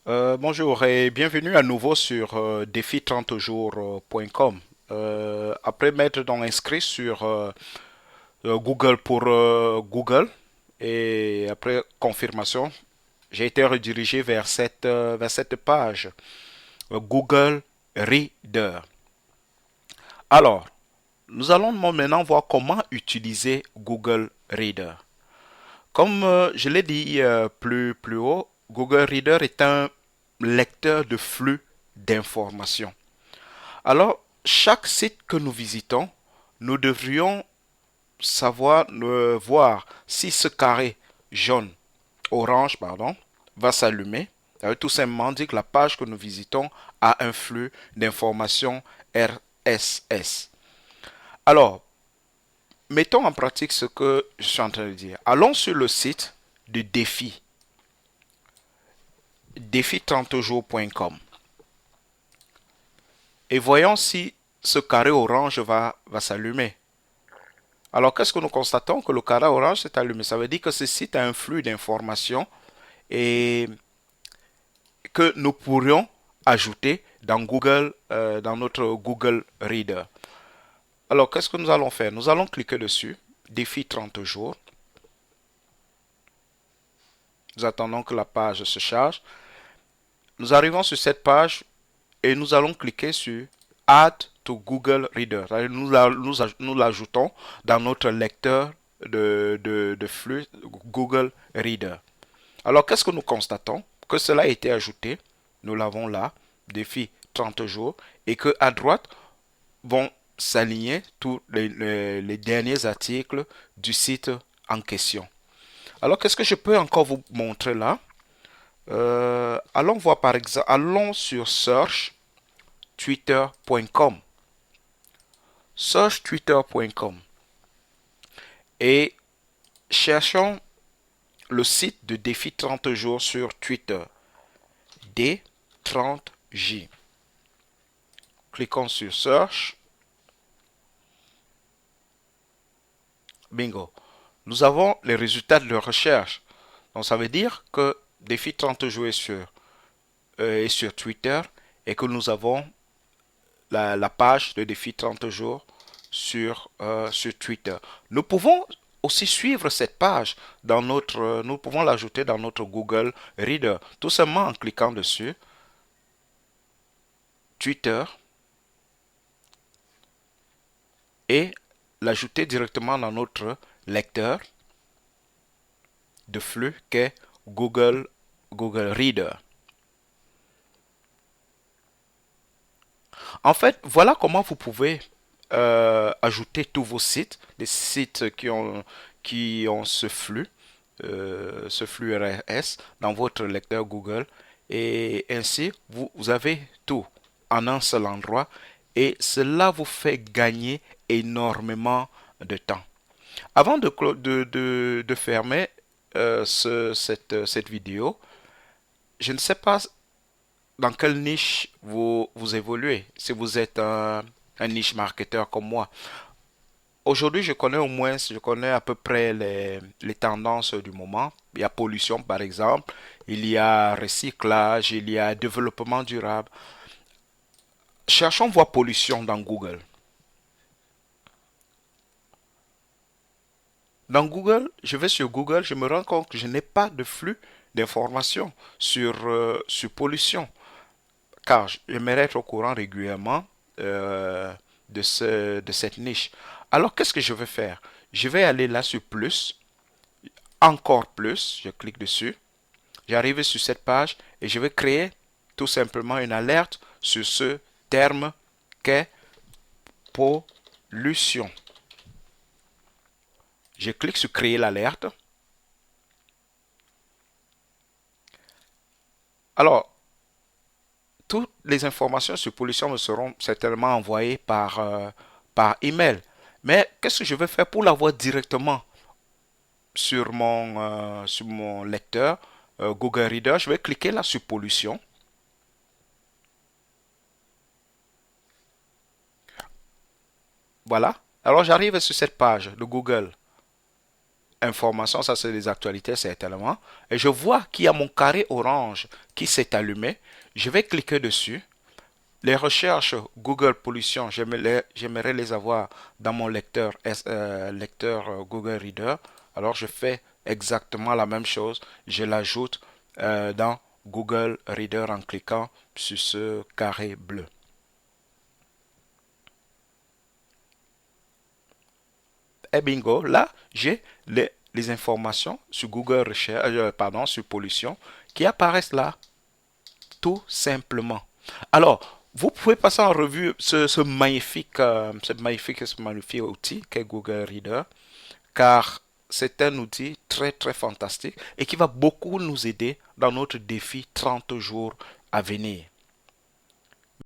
Bonjour et bienvenue à nouveau sur défi30jours.com. Après m'être donc inscrit sur Google pour Google et après confirmation, j'ai été redirigé vers cette page Google Reader. Alors, nous allons maintenant voir comment utiliser Google Reader. Comme je l'ai dit plus haut, Google Reader est un lecteur de flux d'informations. Alors, chaque site que nous visitons, nous devrions savoir voir si ce carré jaune, orange, pardon, va s'allumer. Ça veut tout simplement dire que la page que nous visitons a un flux d'informations RSS. Alors, mettons en pratique ce que je suis en train de dire. Allons sur le site de défi30jours.com et voyons si ce carré orange va s'allumer. Alors, qu'est-ce que nous constatons? Que le carré orange s'est allumé. Ça veut dire que ce site a un flux d'informations et que nous pourrions ajouter dans Google, dans notre Google Reader. Alors, qu'est-ce que nous allons faire? Nous allons cliquer dessus, défi 30 jours. Nous attendons que la page se charge. Nous arrivons sur cette page et nous allons cliquer sur Add to Google Reader. Nous l'ajoutons dans notre lecteur de flux Google Reader. Alors, qu'est-ce que nous constatons? Que cela a été ajouté. Nous l'avons là, défi 30 jours, et que à droite vont s'aligner tous les derniers articles du site en question. Alors, qu'est-ce que je peux encore vous montrer là? Allons voir par exemple, allons sur searchtwitter.com. Searchtwitter.com et cherchons le site de défi 30 jours sur Twitter. D30J. Cliquons sur Search. Bingo. Nous avons les résultats de la recherche. Donc ça veut dire que défi 30 jours est sur Twitter et que nous avons la page de défi 30 jours sur Twitter. Nous pouvons aussi suivre cette page nous pouvons l'ajouter dans notre Google Reader, tout simplement en cliquant dessus, Twitter, et l'ajouter directement dans notre lecteur de flux qu'est Google Reader. En fait, voilà comment vous pouvez ajouter tous vos sites, les sites qui ont ce flux RS dans votre lecteur Google. Et ainsi, vous avez tout en un seul endroit et cela vous fait gagner énormément de temps. Avant de fermer cette vidéo, je ne sais pas dans quelle niche vous évoluez, si vous êtes un niche marketeur comme moi. Aujourd'hui, je connais à peu près les tendances du moment. Il y a pollution, par exemple. Il y a recyclage, il y a développement durable. Cherchons voir pollution dans Google. Dans Google, je vais sur Google, je me rends compte que je n'ai pas de flux d'informations sur pollution. Car j'aimerais être au courant régulièrement de cette niche. Alors, qu'est-ce que je vais faire? Je vais aller là sur plus, encore plus, je clique dessus, j'arrive sur cette page et je vais créer tout simplement une alerte sur ce terme qu'est pollution. Je clique sur créer l'alerte. Alors, toutes les informations sur pollution me seront certainement envoyées par email. Mais qu'est-ce que je vais faire pour l'avoir directement sur mon lecteur Google Reader? Je vais cliquer là sur pollution. Voilà. Alors j'arrive sur cette page de Google. information, ça c'est les actualités certainement, et je vois qu'il y a mon carré orange qui s'est allumé. Je vais cliquer dessus. Les recherches Google Pollution, j'aimerais les avoir dans mon lecteur Google Reader. Alors je fais exactement la même chose. Je l'ajoute dans Google Reader en cliquant sur ce carré bleu. Et bingo, là, j'ai les informations sur Google Recherche, pardon, sur pollution qui apparaissent là, tout simplement. Alors, vous pouvez passer en revue ce magnifique outil qu'est Google Reader, car c'est un outil très très fantastique et qui va beaucoup nous aider dans notre défi 30 jours à venir.